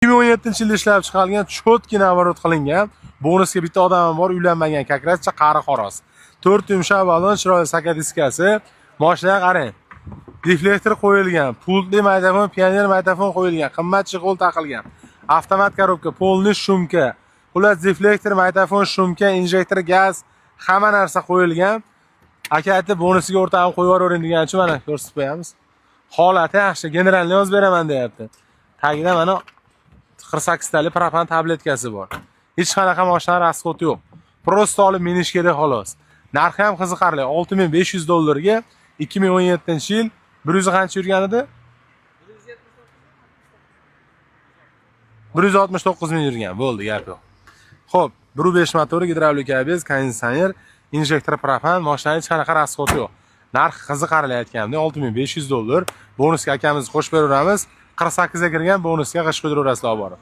2017-yilda ishlab chiqarilgan cho'tki navorot qilingan. Bonusga bitta odam bor, uylanmagan kakrascha qari xoros. 4 yumshoq balon, chiroyli saka diskasi. Mashinaga qarang. Deflektor qo'yilgan, pultli magnitofon, pioner magnitofon qo'yilgan, qimmat chiqol taqilgan. Avtomat korobka, polni shumka. Xullas deflektor, magnitofon, shumka, injektor, gaz, hamma narsa qo'yilgan. Aka aytdi, bonusiga o'rtag'im qo'yib yuboring degan uchun mana ko'rsatib qo'yamiz. Holati yaxshi, generalni yozib beraman deyapti. Tagida mana 48 talik propan tabletkasi bor. Hech qanaqa mashina rasxoti yo'q. Prosta olib minish kerak xolos. Narxi ham qiziqarli. $6500 ga 2017-yil 100 qancha yurgan edi? 169 ming yurgan. Bo'ldi, gap yo'q. Xo'p, 1.5 motor, gidravlik ABS, konditsioner, injektor propan, mashina hech qanaqa rasxoti yo'q. Narx qiziqarli aytganimda $6500. Bonusga akamizni qo'shib beraveramiz. 48 ga kirgan bonusga g'ish qidirasizlar borib.